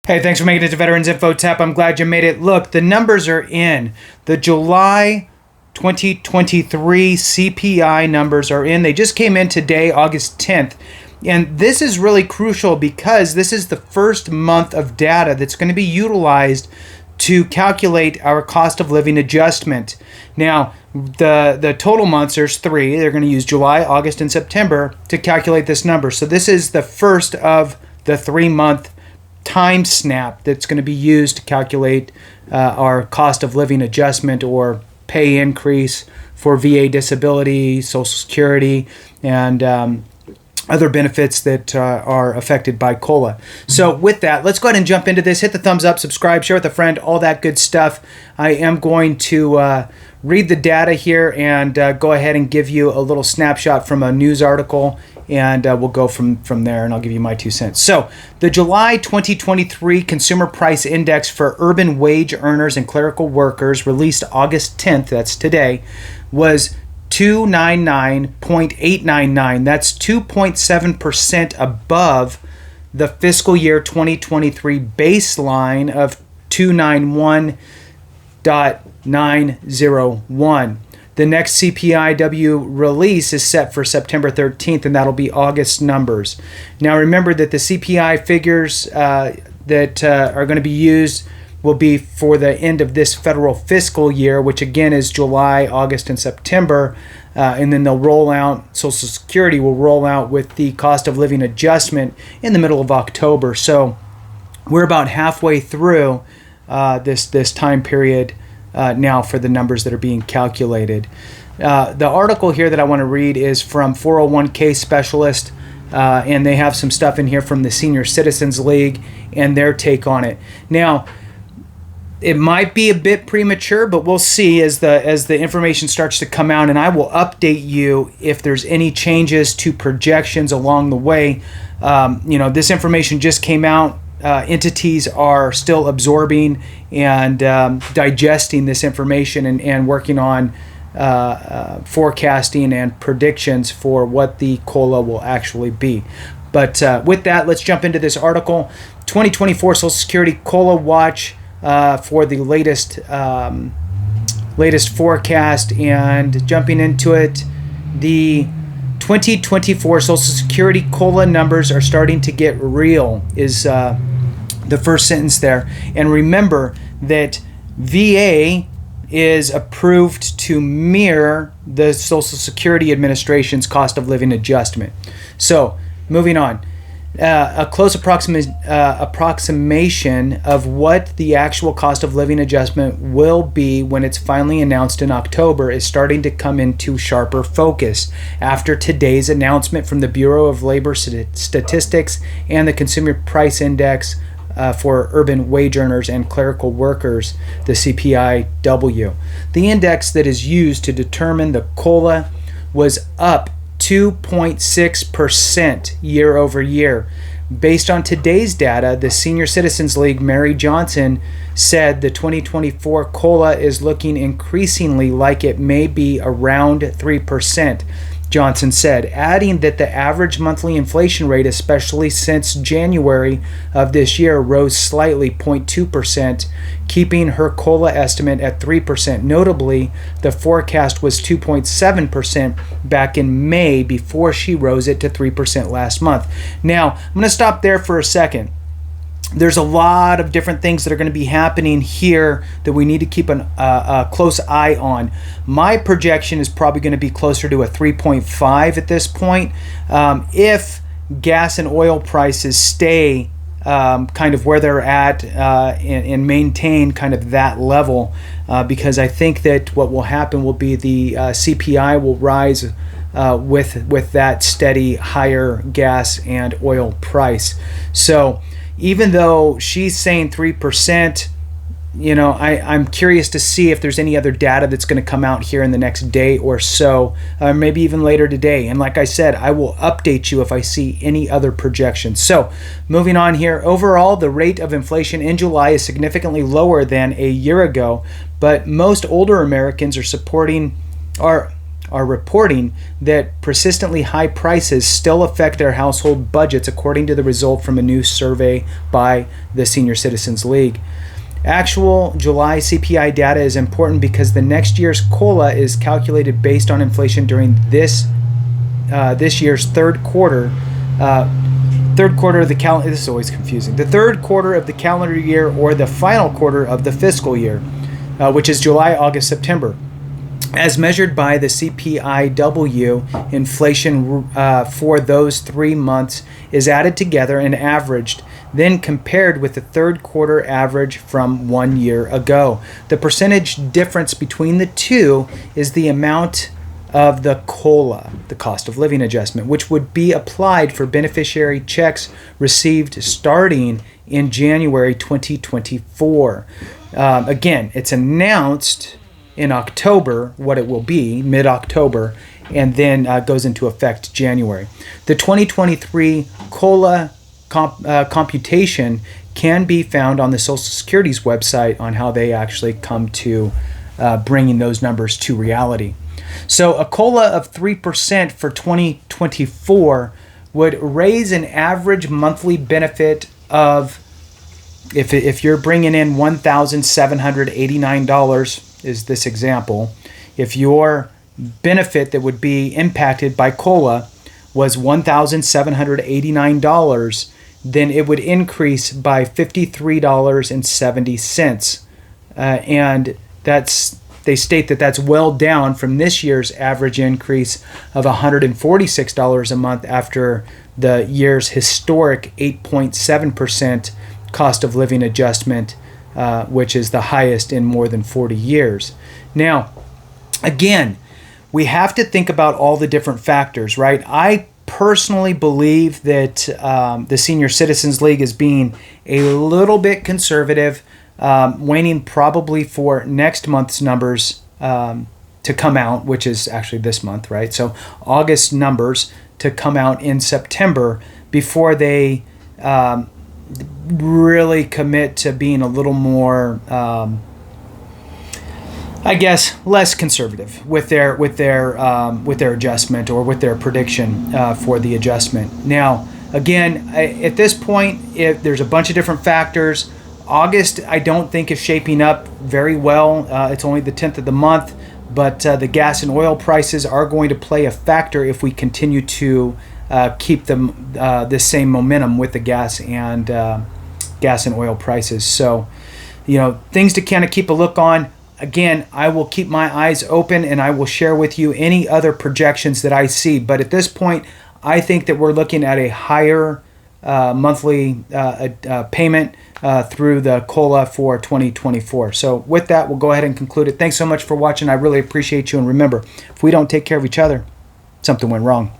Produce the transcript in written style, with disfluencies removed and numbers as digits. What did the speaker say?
Hey, thanks for making it to Veterans Info Tap. I'm glad you made it. Look, the numbers are in. The July 2023 CPI numbers are in. They just came in today, August 10th. And this is really crucial because this is the first month of data that's going to be utilized to calculate our cost of living adjustment. Now, the total months, there's three. They're going to use July, August, and September to calculate this number. So this is the first of the 3-month time snap that's going to be used to calculate our cost of living adjustment or pay increase for VA disability, Social Security, and other benefits that are affected by COLA. So with that, let's go ahead and jump into this. Hit the thumbs up, subscribe, share with a friend, all that good stuff. I am going to read the data here and go ahead and give you a little snapshot from a news article, and we'll go from there, and I'll give you my 2 cents. So the July 2023 Consumer Price Index for urban wage earners and clerical workers, released August 10th, that's today, was 299.899. That's 2.7% above the fiscal year 2023 baseline of 291.901. The next CPI-W release is set for September 13th, and that'll be August numbers. Now remember that the CPI figures that are going to be used will be for the end of this federal fiscal year, which again is July, August, and September. And then they'll roll out, Social Security will roll out with the cost of living adjustment in the middle of October. So we're about halfway through this time period now for the numbers that are being calculated. The article here that I want to read is from 401k Specialist, and they have some stuff in here from the Senior Citizens League and their take on it. Now, it might be a bit premature, but we'll see as the information starts to come out, and I will update you if there's any changes to projections along the way. This information just came out. Entities are still absorbing and digesting this information and working on forecasting and predictions for what the COLA will actually be. But with that, let's jump into this article. 2024 Social Security COLA Watch for the latest forecast, and jumping into it, the 2024 Social Security COLA numbers are starting to get real, is the first sentence there. And remember that VA is approved to mirror the Social Security Administration's cost of living adjustment. So moving on. A close approximation of what the actual cost of living adjustment will be when it's finally announced in October is starting to come into sharper focus after today's announcement from the Bureau of Labor Statistics and the Consumer Price Index for urban wage earners and clerical workers, the CPI-W. The index that is used to determine the COLA was up 2.6% year over year. Based on today's data, the Senior Citizens League, Mary Johnson, said the 2024 COLA is looking increasingly like it may be around 3%. Johnson said, adding that the average monthly inflation rate, especially since January of this year, rose slightly, 0.2%, keeping her COLA estimate at 3%. Notably, the forecast was 2.7% back in May before she rose it to 3% last month. Now, I'm going to stop there for a second. There's a lot of different things that are going to be happening here that we need to keep a close eye on. My projection is probably going to be closer to a 3.5 at this point. If gas and oil prices stay kind of where they're at and maintain kind of that level, because I think that what will happen will be the CPI will rise with that steady higher gas and oil price. So even though she's saying 3%, I'm curious to see if there's any other data that's going to come out here in the next day or so, maybe even later today. And like I said, I will update you if I see any other projections. So moving on here, overall, the rate of inflation in July is significantly lower than a year ago, but most older Americans are are reporting that persistently high prices still affect their household budgets, according to the result from a new survey by the Senior Citizens League. Actual July CPI data is important because the next year's COLA is calculated based on inflation during this year's third quarter. Third quarter of the calendar. This is always confusing. The third quarter of the calendar year, or the final quarter of the fiscal year, which is July, August, September. As measured by the CPI-W, inflation for those 3 months is added together and averaged, then compared with the third quarter average from 1 year ago. The percentage difference between the two is the amount of the COLA, the cost of living adjustment, which would be applied for beneficiary checks received starting in January 2024. Again, it's announced in October what it will be, mid-October, and then goes into effect January. The 2023 COLA computation can be found on the Social Security's website on how they actually come to bringing those numbers to reality. So a COLA of 3% for 2024 would raise an average monthly benefit of, if you're bringing in $1,789, is this example, if your benefit that would be impacted by COLA was $1,789, then it would increase by $53.70. And they state that that's well down from this year's average increase of $146 a month after the year's historic 8.7% cost of living adjustment, which is the highest in more than 40 years. Now, again, we have to think about all the different factors, right? I personally believe that the Senior Citizens League is being a little bit conservative, waiting probably for next month's numbers to come out, which is actually this month, right? So August numbers to come out in September before they really commit to being a little more, I guess, less conservative with their adjustment, or with their prediction for the adjustment. Now, again, at this point, if there's a bunch of different factors. August, I don't think is shaping up very well. It's only the 10th of the month, but the gas and oil prices are going to play a factor if we continue to keep this same momentum with the gas and oil prices. So, things to kind of keep a look on. Again, I will keep my eyes open and I will share with you any other projections that I see. But at this point, I think that we're looking at a higher monthly payment through the COLA for 2024. So with that, we'll go ahead and conclude it. Thanks so much for watching. I really appreciate you. And remember, if we don't take care of each other, something went wrong.